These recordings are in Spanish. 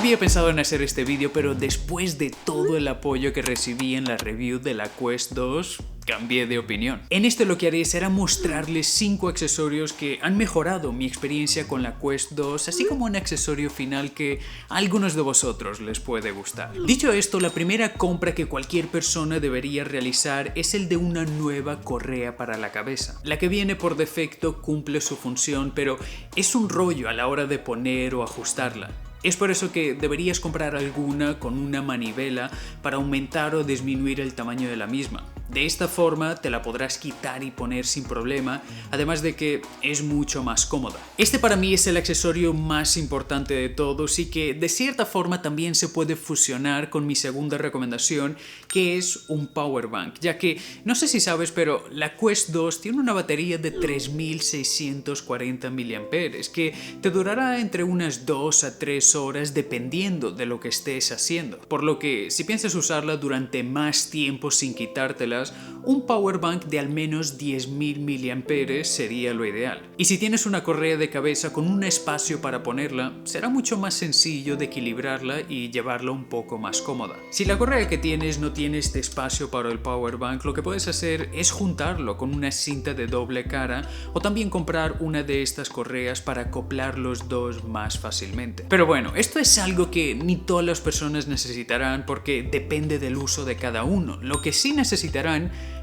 había pensado en hacer este vídeo, pero después de todo el apoyo que recibí en la review de la Quest 2, cambié de opinión. En este lo que haré será mostrarles 5 accesorios que han mejorado mi experiencia con la Quest 2, así como un accesorio final que a algunos de vosotros les puede gustar. Dicho esto, la primera compra que cualquier persona debería realizar es el de una nueva correa para la cabeza. La que viene por defecto cumple su función, pero es un rollo a la hora de poner o ajustarla. Es por eso que deberías comprar alguna con una manivela para aumentar o disminuir el tamaño de la misma. De esta forma te la podrás quitar y poner sin problema, además de que es mucho más cómoda. Este para mí es el accesorio más importante de todos y que de cierta forma también se puede fusionar con mi segunda recomendación, que es un power bank, ya que no sé si sabes, pero la Quest 2 tiene una batería de 3640 mAh que te durará entre unas 2 a 3 horas dependiendo de lo que estés haciendo. Por lo que si piensas usarla durante más tiempo sin quitártela, un power bank de al menos 10.000 mAh sería lo ideal. Y si tienes una correa de cabeza con un espacio para ponerla, será mucho más sencillo de equilibrarla y llevarla un poco más cómoda. Si la correa que tienes no tiene este espacio para el power bank, lo que puedes hacer es juntarlo con una cinta de doble cara o también comprar una de estas correas para acoplar los dos más fácilmente. Pero bueno, esto es algo que ni todas las personas necesitarán porque depende del uso de cada uno. Lo que sí necesitarán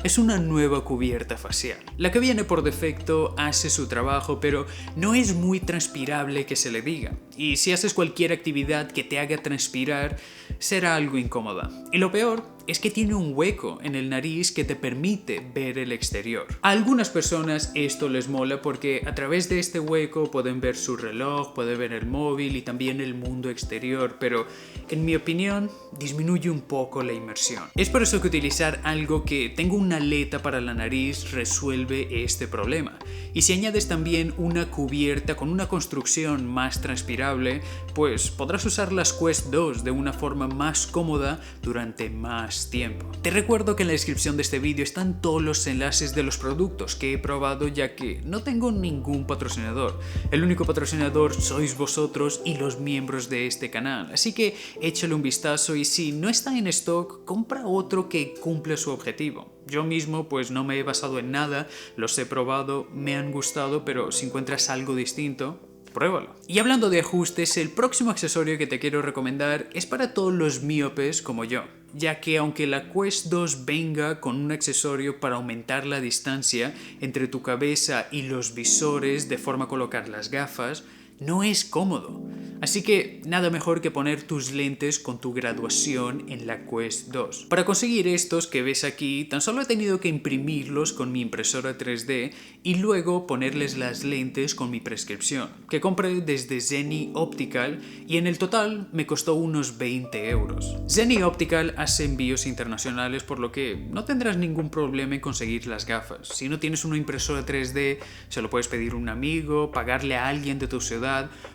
es una nueva cubierta facial. La que viene por defecto hace su trabajo, pero no es muy transpirable que se le diga. Y si haces cualquier actividad que te haga transpirar, será algo incómoda. Y lo peor es que tiene un hueco en el nariz que te permite ver el exterior. A algunas personas esto les mola porque a través de este hueco pueden ver su reloj, pueden ver el móvil y también el mundo exterior, pero en mi opinión disminuye un poco la inmersión. Es por eso que utilizar algo que tenga una aleta para la nariz resuelve este problema. Y si añades también una cubierta con una construcción más transpirable, pues podrás usar las Quest 2 de una forma más cómoda durante más tiempo. Te recuerdo que en la descripción de este vídeo están todos los enlaces de los productos que he probado, ya que no tengo ningún patrocinador. El único patrocinador sois vosotros y los miembros de este canal, así que échale un vistazo y si no está en stock, compra otro que cumple su objetivo. Yo mismo pues no me he basado en nada, los he probado, me han gustado, pero si encuentras algo distinto, pruébalo. Y hablando de ajustes, el próximo accesorio que te quiero recomendar es para todos los míopes como yo, ya que aunque la Quest 2 venga con un accesorio para aumentar la distancia entre tu cabeza y los visores de forma a colocar las gafas, no es cómodo. Así que nada mejor que poner tus lentes con tu graduación en la Quest 2. Para conseguir estos que ves aquí, tan solo he tenido que imprimirlos con mi impresora 3D y luego ponerles las lentes con mi prescripción, que compré desde Zenni Optical y en el total me costó unos 20 euros. Zenni Optical hace envíos internacionales, por lo que no tendrás ningún problema en conseguir las gafas. Si no tienes una impresora 3D, se lo puedes pedir a un amigo, pagarle a alguien de tu ciudad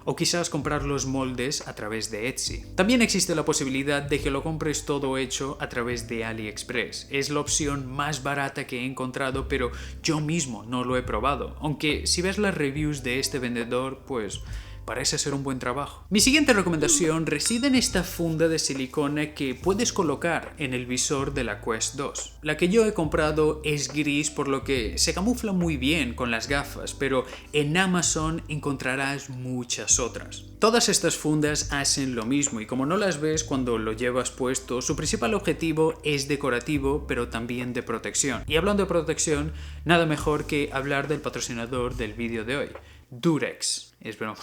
o quizás comprar los moldes a través de Etsy. También existe la posibilidad de que lo compres todo hecho a través de AliExpress. Es la opción más barata que he encontrado, pero yo mismo no lo he probado, aunque si ves las reviews de este vendedor, pues parece ser un buen trabajo. Mi siguiente recomendación reside en esta funda de silicona que puedes colocar en el visor de la Quest 2. La que yo he comprado es gris, por lo que se camufla muy bien con las gafas, pero en Amazon encontrarás muchas otras. Todas estas fundas hacen lo mismo y como no las ves cuando lo llevas puesto, su principal objetivo es decorativo, pero también de protección. Y hablando de protección, nada mejor que hablar del patrocinador del vídeo de hoy, Durex. Es broma.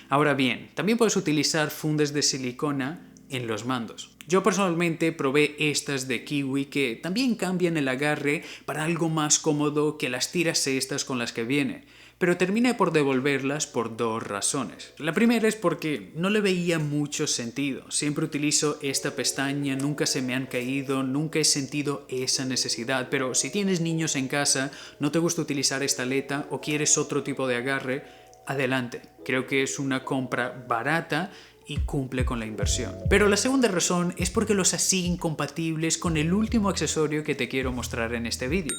Ahora bien, también puedes utilizar fundas de silicona en los mandos. Yo personalmente probé estas de Kiwi que también cambian el agarre para algo más cómodo que las tiras estas con las que viene, pero terminé por devolverlas por dos razones. La primera es porque no le veía mucho sentido. Siempre utilizo esta pestaña, nunca se me han caído, nunca he sentido esa necesidad, pero si tienes niños en casa, no te gusta utilizar esta aleta o quieres otro tipo de agarre, adelante. Creo que es una compra barata y cumple con la inversión. Pero la segunda razón es porque los hacía incompatibles con el último accesorio que te quiero mostrar en este vídeo.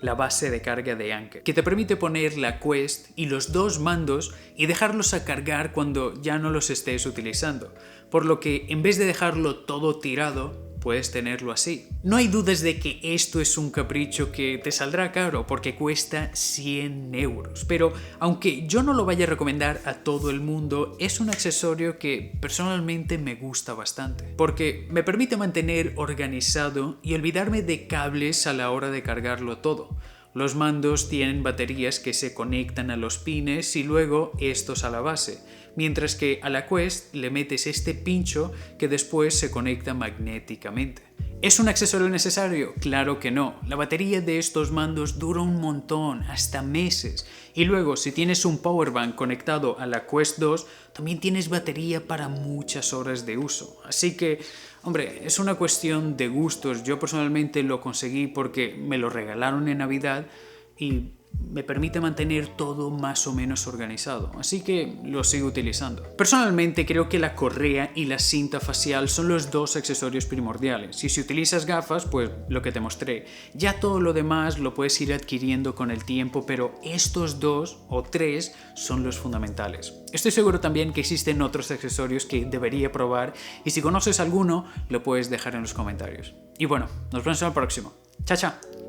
la base de carga de Anker, que te permite poner la Quest y los dos mandos y dejarlos a cargar cuando ya no los estés utilizando, por lo que en vez de dejarlo todo tirado, puedes tenerlo así. No hay dudas de que esto es un capricho que te saldrá caro porque cuesta 100 euros, pero aunque yo no lo vaya a recomendar a todo el mundo, es un accesorio que personalmente me gusta bastante, porque me permite mantener organizado y olvidarme de cables a la hora de cargarlo todo. Los mandos tienen baterías que se conectan a los pines y luego estos a la base, mientras que a la Quest le metes este pincho que después se conecta magnéticamente. ¿Es un accesorio necesario? Claro que no. La batería de estos mandos dura un montón, hasta meses. Y luego, si tienes un powerbank conectado a la Quest 2, también tienes batería para muchas horas de uso. Así que, hombre, es una cuestión de gustos. Yo personalmente lo conseguí porque me lo regalaron en Navidad y me permite mantener todo más o menos organizado, así que lo sigo utilizando. Personalmente creo que la correa y la cinta facial son los dos accesorios primordiales, y si utilizas gafas, pues lo que te mostré. Ya todo lo demás lo puedes ir adquiriendo con el tiempo, pero estos dos o tres son los fundamentales. Estoy seguro también que existen otros accesorios que debería probar, y si conoces alguno, lo puedes dejar en los comentarios. Y bueno, nos vemos en el próximo. Chao, chao.